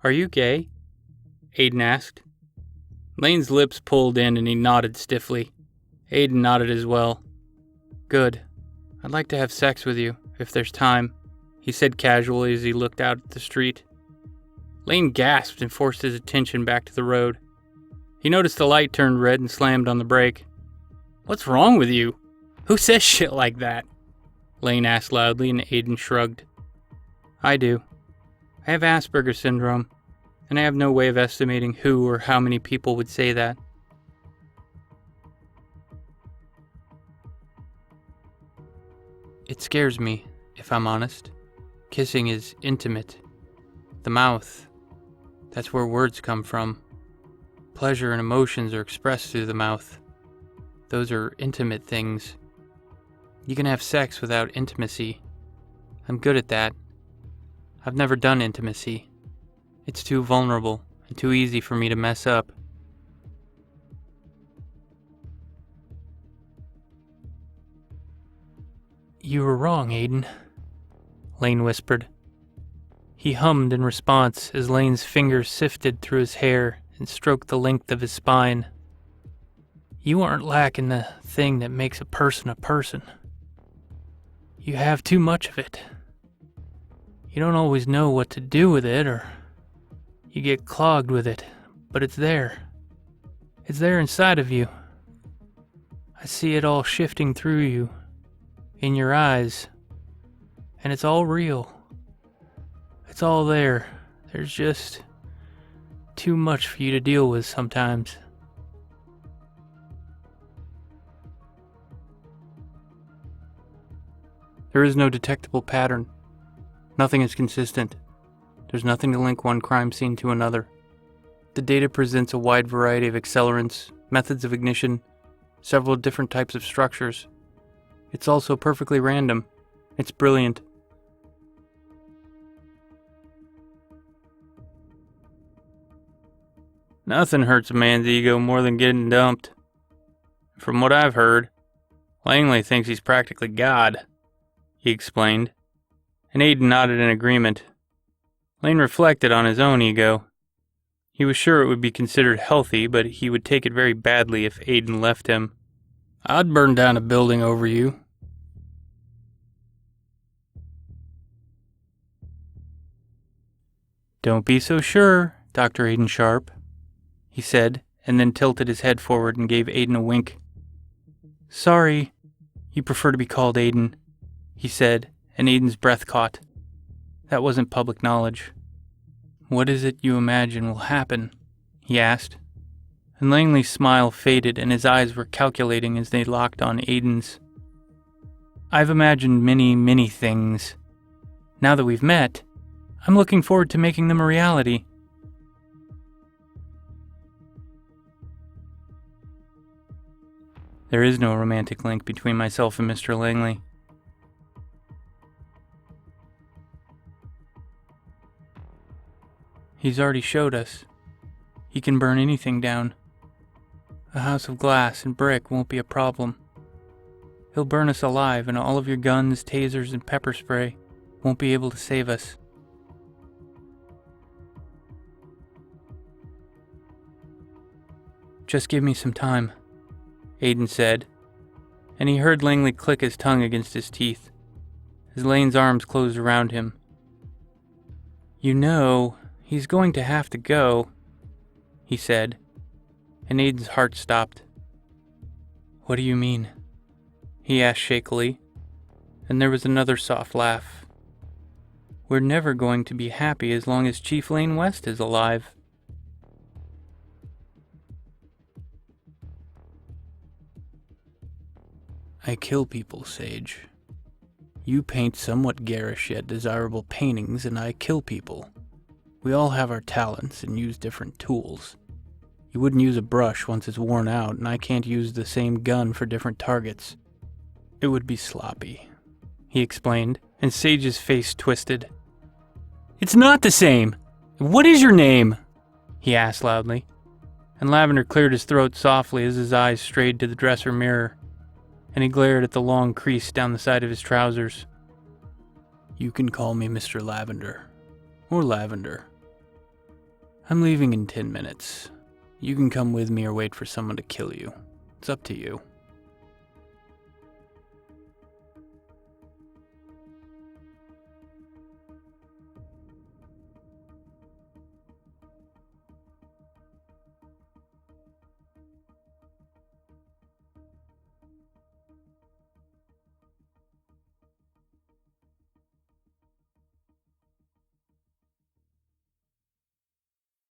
Are you gay? Aiden asked. Lane's lips pulled in and he nodded stiffly. Aiden nodded as well. Good. I'd like to have sex with you, if there's time, he said casually as he looked out at the street. Lane gasped and forced his attention back to the road. He noticed the light turned red and slammed on the brake. What's wrong with you? Who says shit like that? Lane asked loudly and Aiden shrugged. I do. I have Asperger's syndrome, and I have no way of estimating who or how many people would say that. It scares me, if I'm honest. Kissing is intimate. The mouth, that's where words come from. Pleasure and emotions are expressed through the mouth. Those are intimate things. You can have sex without intimacy. I'm good at that. I've never done intimacy. It's too vulnerable and too easy for me to mess up. You were wrong, Aiden, Lane whispered. He hummed in response as Lane's fingers sifted through his hair and stroked the length of his spine. You aren't lacking the thing that makes a person. You have too much of it. You don't always know what to do with it, or you get clogged with it, but it's there. It's there inside of you. I see it all shifting through you, in your eyes, and it's all real. It's all there. There's just too much for you to deal with sometimes. There is no detectable pattern. Nothing is consistent. There's nothing to link one crime scene to another. The data presents a wide variety of accelerants, methods of ignition, several different types of structures. It's also perfectly random. It's brilliant. Nothing hurts a man's ego more than getting dumped. From what I've heard, Langley thinks he's practically God, he explained, and Aiden nodded in agreement. Lane reflected on his own ego. He was sure it would be considered healthy, but he would take it very badly if Aiden left him. I'd burn down a building over you. Don't be so sure, Dr. Aiden Sharp, he said, and then tilted his head forward and gave Aiden a wink. Sorry, you prefer to be called Aiden, he said, and Aiden's breath caught. That wasn't public knowledge. What is it you imagine will happen? He asked. And Langley's smile faded and his eyes were calculating as they locked on Aiden's. I've imagined many, many things. Now that we've met, I'm looking forward to making them a reality. There is no romantic link between myself and Mr. Langley. He's already showed us. He can burn anything down. A house of glass and brick won't be a problem. He'll burn us alive, and all of your guns, tasers, and pepper spray won't be able to save us. Just give me some time, Aiden said, and he heard Langley click his tongue against his teeth, as Lane's arms closed around him. You know, he's going to have to go, he said, and Aiden's heart stopped. What do you mean? He asked shakily, and there was another soft laugh. We're never going to be happy as long as Chief Lane West is alive. I kill people, Sage. You paint somewhat garish yet desirable paintings, and I kill people. We all have our talents and use different tools. You wouldn't use a brush once it's worn out, and I can't use the same gun for different targets. It would be sloppy, he explained, and Sage's face twisted. It's not the same! What is your name? He asked loudly, and Lavender cleared his throat softly as his eyes strayed to the dresser mirror, and he glared at the long crease down the side of his trousers. You can call me Mr. Lavender, or Lavender. I'm leaving in 10 minutes. You can come with me or wait for someone to kill you. It's up to you.